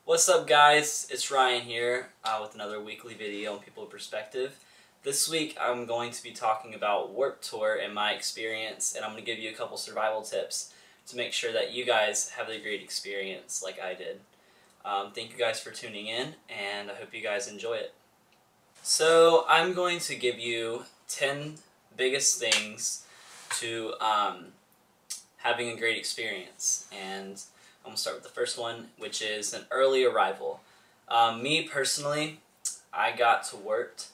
What's up guys, it's Ryan here with another weekly video on People Perspective. This week I'm going to be talking about Warped Tour and my experience, and I'm going to give you a couple survival tips to make sure that you guys have a great experience like I did. Thank you guys for tuning in, and I hope you guys enjoy it. So I'm going to give you 10 biggest things to having a great experience, and I'm going to start with the first one, which is an early arrival. Me personally, I got to Warped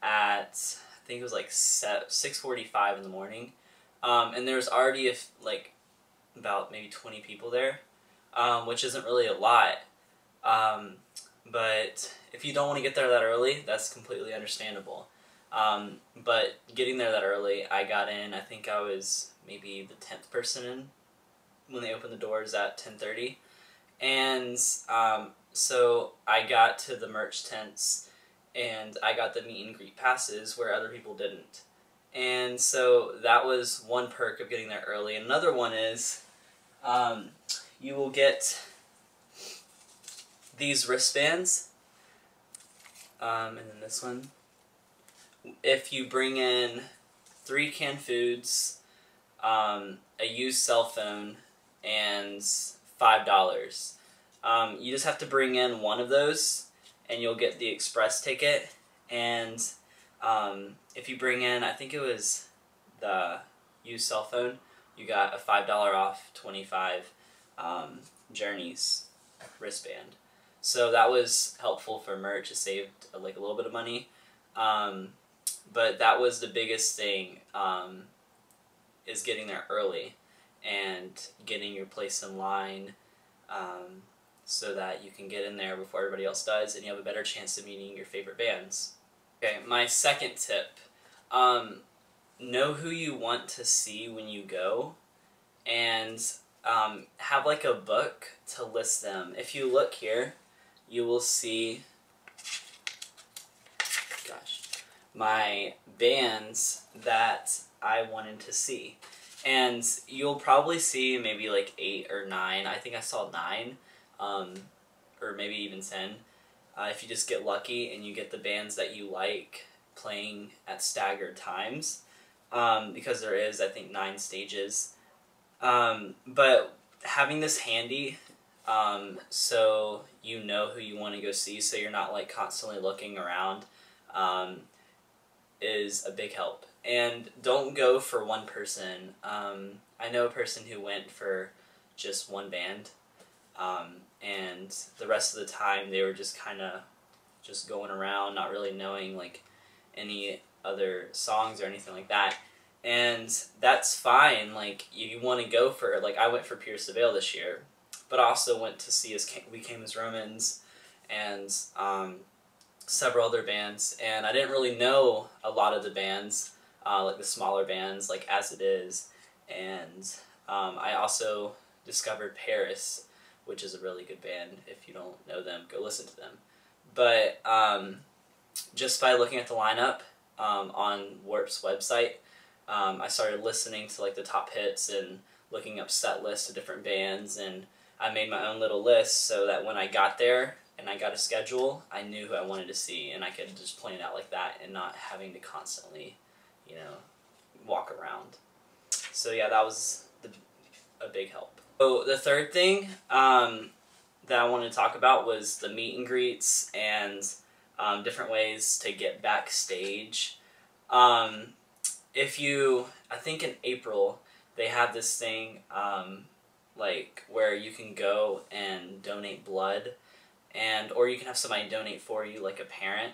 at, I think it was like 6:45 in the morning, and there was already about maybe 20 people there, which isn't really a lot, but if you don't want to get there that early, that's completely understandable. But getting there that early, I got in, I think I was maybe the 10th person in when they opened the doors at 10:30, and so I got to the merch tents and I got the meet and greet passes where other people didn't, and so that was one perk of getting there early. Another one is you will get these wristbands, and then this one if you bring in 3 canned foods, a used cell phone, and $5. You just have to bring in one of those and you'll get the express ticket, and if you bring in, I think it was the used cell phone, you got a $5 off 25 Journeys wristband. So that was helpful for merch. It saved like a little bit of money, but that was the biggest thing, is getting there early and getting your place in line, so that you can get in there before everybody else does and you have a better chance of meeting your favorite bands. Okay, my second tip, know who you want to see when you go, and have like a book to list them. If you look here, you will see, my bands that I wanted to see. And you'll probably see maybe like 8 or 9. I think I saw 9, or maybe even 10. If you just get lucky and you get the bands that you like playing at staggered times, because there is, I think, 9 stages. But having this handy, so you know who you want to go see, so you're not like constantly looking around, is a big help. And don't go for one person. I know a person who went for just one band, and the rest of the time they were just kind of just going around, not really knowing like any other songs or anything like that. And that's fine. Like, if you want to go for, like, I went for Pierce the Veil this year, but I also went to see We Came as Romans and several other bands, and I didn't really know a lot of the bands, like the smaller bands like As It Is, and I also discovered Paris, which is a really good band. If you don't know them, go listen to them. But just by looking at the lineup on Warped's website, I started listening to like the top hits and looking up set lists of different bands, and I made my own little list so that when I got there and I got a schedule, I knew who I wanted to see, and I could just plan it out like that and not having to constantly, you know, walk around. So yeah, that was a big help. So the third thing that I wanted to talk about was the meet and greets and different ways to get backstage. If you, I think in April, they have this thing like where you can go and donate blood, or you can have somebody donate for you, like a parent,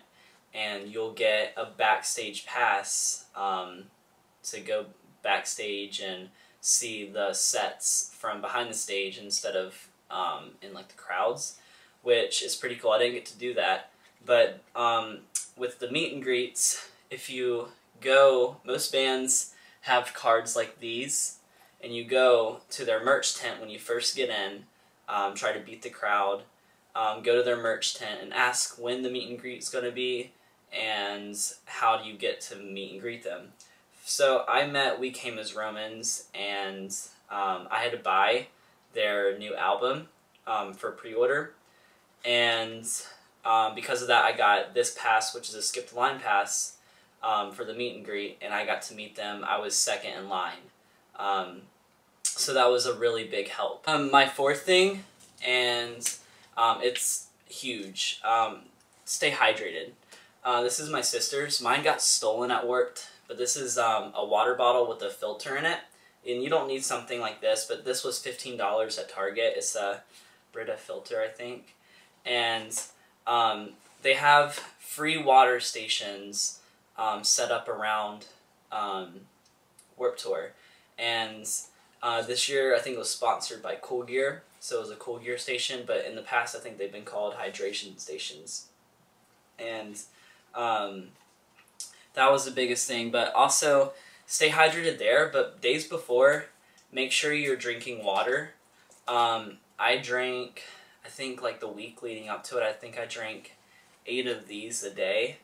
and you'll get a backstage pass to go backstage and see the sets from behind the stage instead of in like the crowds, which is pretty cool. I didn't get to do that, but with the meet and greets, if you go, most bands have cards like these, and you go to their merch tent when you first get in, try to beat the crowd, go to their merch tent and ask when the meet and greet is going to be and how do you get to meet and greet them. So I met We Came as Romans, and I had to buy their new album for pre-order, and because of that, I got this pass, which is a skip the line pass, for the meet and greet, and I got to meet them. I was second in line, so that was a really big help. My fourth thing, and it's huge, stay hydrated. This is my sister's. Mine got stolen at Warped, but this is a water bottle with a filter in it, and you don't need something like this, but this was $15 at Target. It's a Brita filter, I think, and they have free water stations set up around Warped Tour, and this year I think it was sponsored by Cool Gear, so it was a Cool Gear station, but in the past I think they've been called hydration stations, and that was the biggest thing. But also stay hydrated there, but days before, make sure you're drinking water. I drank, I think like the week leading up to it, I think I drank 8 of these a day,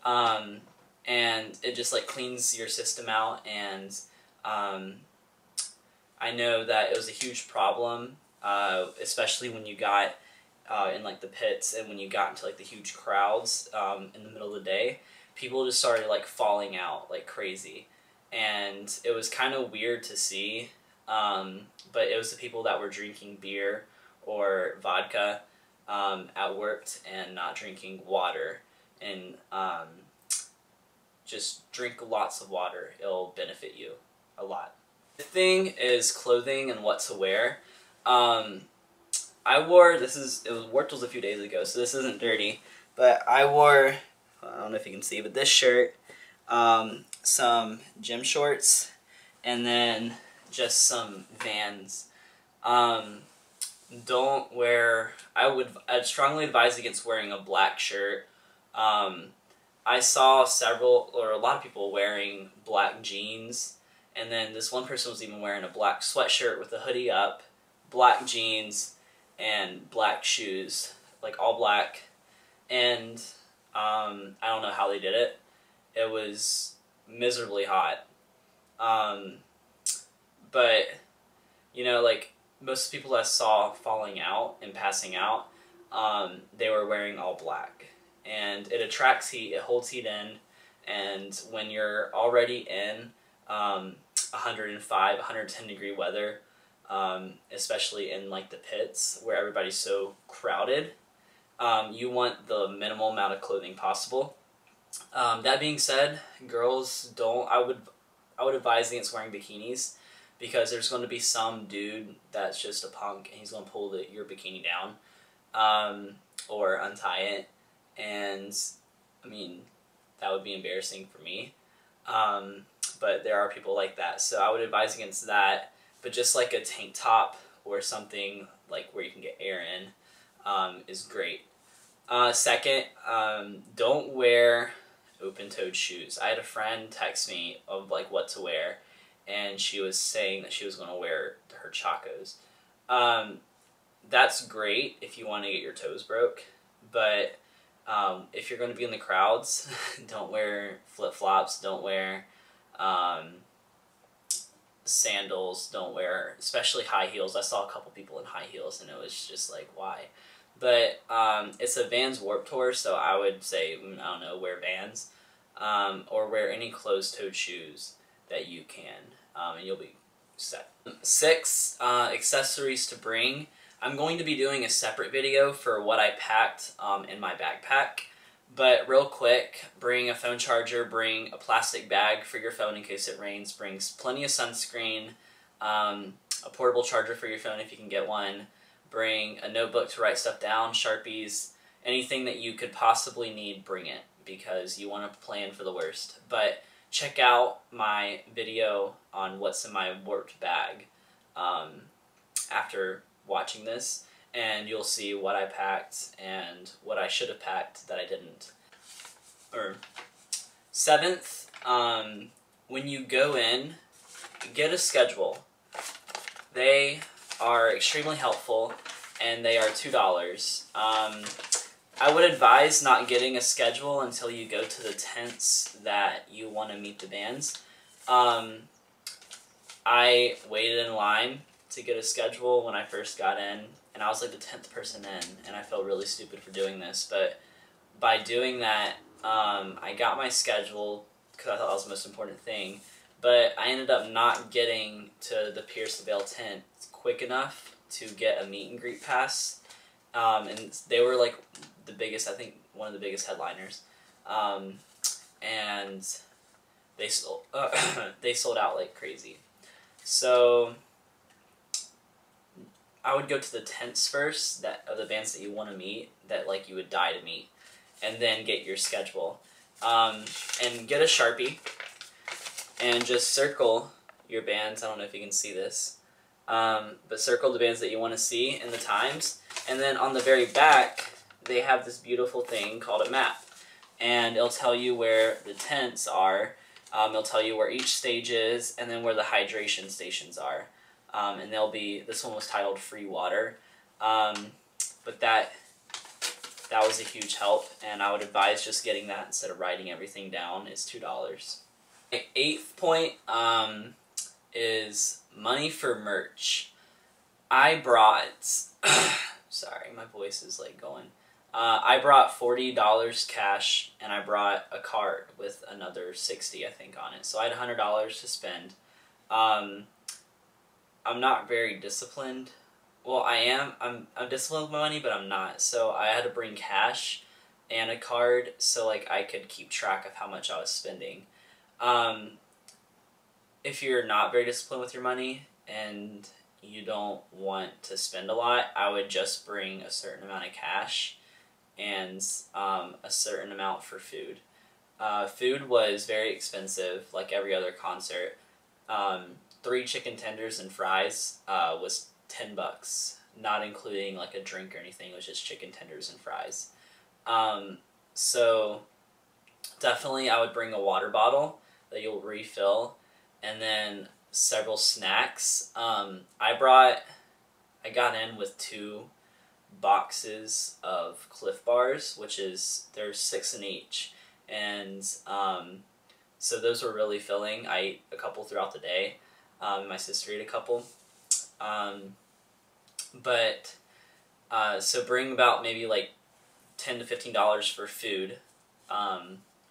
and it just like cleans your system out, and I know that it was a huge problem, especially when you got in like the pits, and when you got into like the huge crowds in the middle of the day, people just started like falling out like crazy, and it was kind of weird to see, but it was the people that were drinking beer or vodka at Warped and not drinking water, and just drink lots of water. It'll benefit you a lot. The thing is clothing and what to wear. I wore, it was Warped was a few days ago, so this isn't dirty, but I wore, I don't know if you can see, but this shirt, some gym shorts, and then just some Vans. Don't wear, I'd strongly advise against wearing a black shirt. I saw a lot of people wearing black jeans, and then this one person was even wearing a black sweatshirt with a hoodie up, black jeans, and black shoes, like all black, and I don't know how they did it. It was miserably hot, but you know, like most people I saw falling out and passing out, they were wearing all black, and it attracts heat, it holds heat in, and when you're already in 105, 110 degree weather, especially in like the pits where everybody's so crowded, you want the minimal amount of clothing possible. That being said, girls don't, I would advise against wearing bikinis, because there's going to be some dude that's just a punk and he's going to pull your bikini down, or untie it, and I mean, that would be embarrassing for me, but there are people like that, so I would advise against that. But just like a tank top or something like where you can get air in is great. Second, don't wear open-toed shoes. I had a friend text me of like what to wear, and she was saying that she was going to wear her Chacos. That's great if you want to get your toes broke, but if you're going to be in the crowds, don't wear flip-flops, don't wear sandals, don't wear especially high heels. I saw a couple people in high heels and it was just like, why? But it's a Vans Warped Tour, so I would say, I don't know, wear Vans, or wear any closed-toed shoes that you can, and you'll be set. 6, accessories to bring. I'm going to be doing a separate video for what I packed in my backpack, but real quick, bring a phone charger, bring a plastic bag for your phone in case it rains, bring plenty of sunscreen, a portable charger for your phone if you can get one, bring a notebook to write stuff down, Sharpies, anything that you could possibly need, bring it, because you want to plan for the worst. But check out my video on what's in my Warped bag after watching this, and you'll see what I packed and what I should have packed that I didn't. 7th, when you go in, get a schedule. They are extremely helpful, and they are $2. I would advise not getting a schedule until you go to the tents that you want to meet the bands. I waited in line to get a schedule when I first got in, and I was like the 10th person in, and I felt really stupid for doing this, but by doing that, I got my schedule because I thought that was the most important thing, but I ended up not getting to the Pierce LaVale tent quick enough to get a meet and greet pass, and they were like the biggest, I think one of the biggest headliners, and they sold, they sold out like crazy. So I would go to the tents first, that of the bands that you want to meet, that like you would die to meet, and then get your schedule. And get a Sharpie, and just circle your bands. I don't know if you can see this, but circle the bands that you want to see and the times. And then on the very back, they have this beautiful thing called a map, and it'll tell you where the tents are. It'll tell you where each stage is, and then where the hydration stations are. And they'll be, this one was titled Free Water, but that was a huge help, and I would advise just getting that instead of writing everything down. It's $2. My 8th point is money for merch. I brought, sorry, my voice is like going. I brought $40 cash, and I brought a card with another $60, I think, on it. So I had $100 to spend. I'm not very disciplined. Well, I am. I'm disciplined with my money, but I'm not. So I had to bring cash and a card so like I could keep track of how much I was spending. If you're not very disciplined with your money and you don't want to spend a lot, I would just bring a certain amount of cash and a certain amount for food. Food was very expensive, like every other concert. 3 chicken tenders and fries was $10, not including like a drink or anything. It was just chicken tenders and fries. So definitely I would bring a water bottle that you'll refill, and then several snacks. I got in with 2 boxes of Cliff Bars, which is, there's 6 in each, and so those were really filling. I ate a couple throughout the day. My sister ate a couple. So bring about maybe like $10 to $15 for food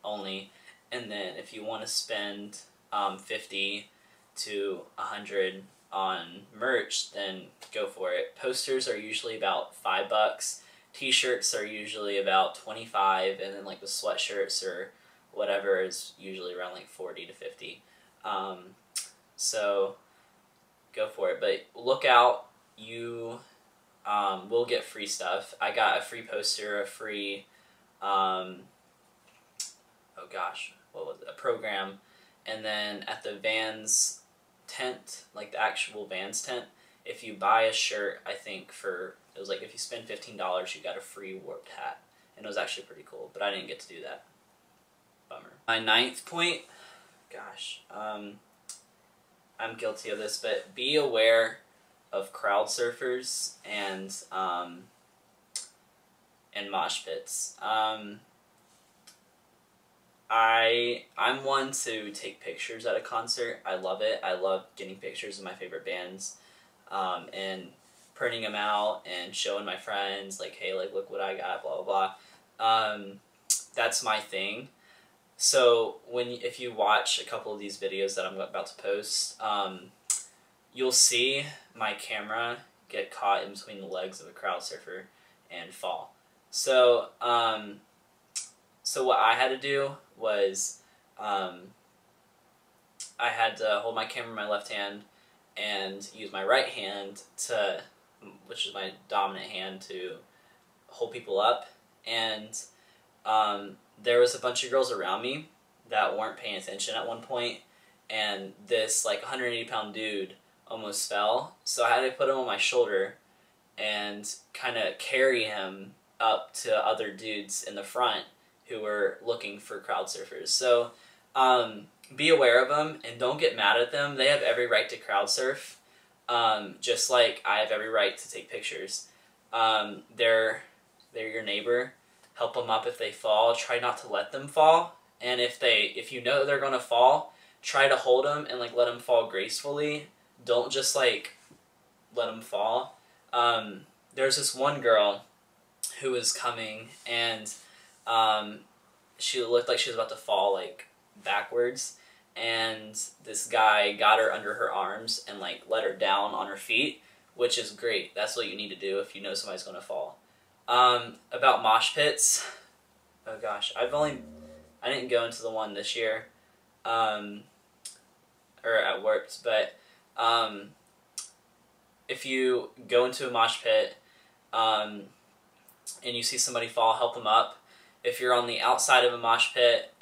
only, and then if you want to spend 50 to 100 on merch, then go for it. Posters are usually about $5. T-shirts are usually about 25, and then like the sweatshirts or whatever is usually around like 40 to 50. So go for it, but look out. You will get free stuff. I got a free poster, a free oh gosh, what was it? A program. And then at the Vans tent, like the actual Vans tent, if you buy a shirt, I think it was like if you spend $15, you got a free Warped hat. And it was actually pretty cool, but I didn't get to do that. Bummer. My 9th point, gosh, I'm guilty of this, but be aware of crowd surfers and mosh pits. I'm one to take pictures at a concert. I love it. I love getting pictures of my favorite bands, and printing them out and showing my friends, like, hey, like, look what I got, blah, blah, blah. That's my thing. So if you watch a couple of these videos that I'm about to post, you'll see my camera get caught in between the legs of a crowd surfer and fall. So, so what I had to do was, I had to hold my camera in my left hand and use my right hand which is my dominant hand, to hold people up. And there was a bunch of girls around me that weren't paying attention at one point, and this like 180-pound dude almost fell. So I had to put him on my shoulder and kind of carry him up to other dudes in the front who were looking for crowd surfers. So be aware of them and don't get mad at them. They have every right to crowd surf, just like I have every right to take pictures. They're your neighbor. Help them up if they fall. Try not to let them fall. And if you know they're gonna fall, try to hold them and like let them fall gracefully. Don't just like let them fall. There's this one girl who was coming, and she looked like she was about to fall like backwards, and this guy got her under her arms and like let her down on her feet, which is great. That's what you need to do if you know somebody's going to fall. About mosh pits, oh gosh, I didn't go into the one this year, or at work, but if you go into a mosh pit, and you see somebody fall, help them up. If you're on the outside of a mosh pit,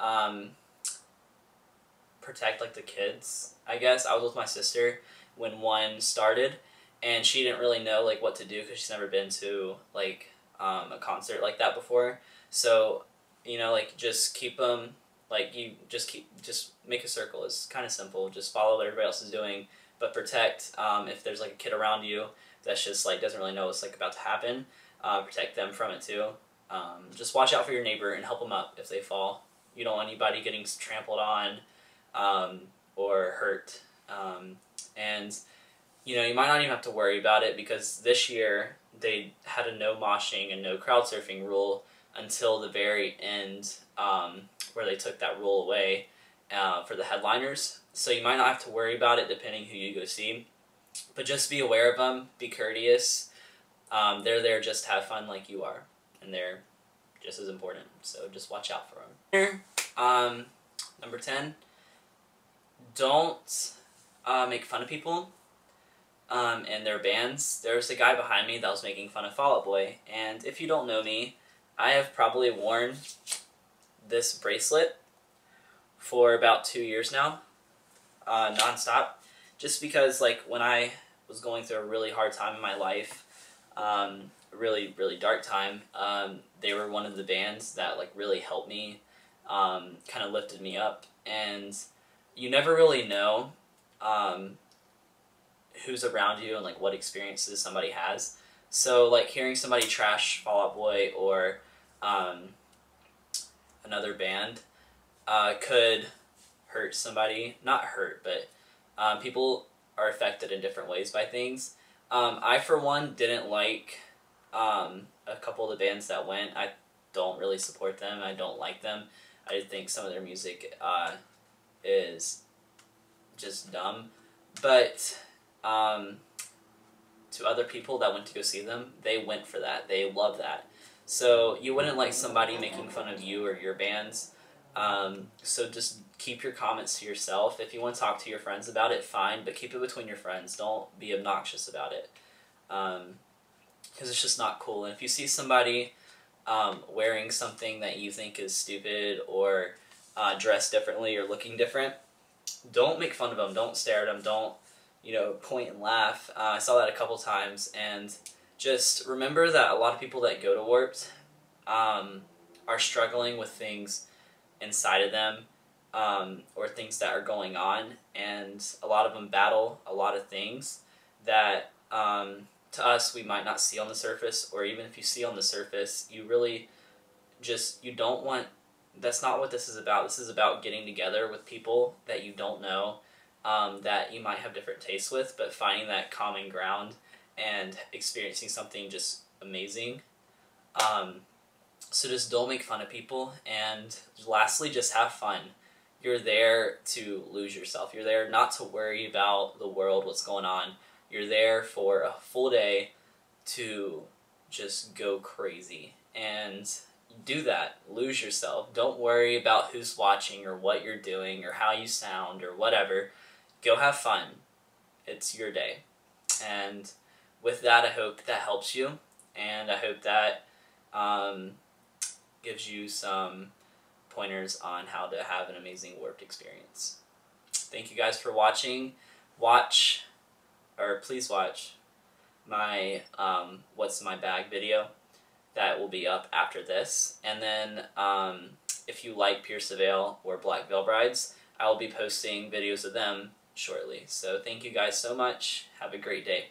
protect like the kids, I guess. I was with my sister when one started, and she didn't really know like what to do because she's never been to like a concert like that before. So, you know, like just keep them, like you just make a circle. It's kind of simple. Just follow what everybody else is doing, but protect. If there's like a kid around you that's just like doesn't really know what's like about to happen, protect them from it too. Just watch out for your neighbor and help them up if they fall. You don't want anybody getting trampled on or hurt. And you know, you might not even have to worry about it because this year they had a no moshing and no crowd surfing rule until the very end, where they took that rule away for the headliners. So you might not have to worry about it depending who you go see. But just be aware of them, be courteous. They're there just to have fun like you are, and they're just as important. So just watch out for them. Number 10, don't make fun of people and their bands. There's a guy behind me that was making fun of Fall Out Boy, and if you don't know me, I have probably worn this bracelet for about 2 years now, non-stop, just because like when I was going through a really hard time in my life, really dark time, they were one of the bands that like really helped me, kind of lifted me up. And you never really know who's around you and like what experiences somebody has. So like hearing somebody trash Fall Out Boy or another band could hurt somebody. Not hurt, but people are affected in different ways by things. I, for one, didn't like a couple of the bands that went. I don't really support them. I don't like them. I think some of their music is just dumb. But to other people that went to go see them, they went for that. They love that. So you wouldn't like somebody making fun of you or your bands. So just keep your comments to yourself. If you want to talk to your friends about it, fine, but keep it between your friends. Don't be obnoxious about it, because it's just not cool. And if you see somebody wearing something that you think is stupid or dressed differently or looking different, don't make fun of them. Don't stare at them. Don't, you know, point and laugh. I saw that a couple times, and just remember that a lot of people that go to Warped are struggling with things inside of them, or things that are going on, and a lot of them battle a lot of things that to us we might not see on the surface, or even if you see on the surface, you really just, you don't want, that's not what this is about. This is about getting together with people that you don't know, that you might have different tastes with, but finding that common ground and experiencing something just amazing. So just don't make fun of people, and lastly, just have fun. You're there to lose yourself. You're there not to worry about the world, what's going on. You're there for a full day to just go crazy and do that. Lose yourself. Don't worry about who's watching or what you're doing or how you sound or whatever. Go have fun. It's your day. And with that, I hope that helps you, and I hope that gives you some pointers on how to have an amazing Warped experience. Thank you guys for watching. Please watch my What's in My Bag video. That will be up after this. And then if you like Pierce the Veil or Black Veil Brides, I will be posting videos of them shortly. So thank you guys so much. Have a great day.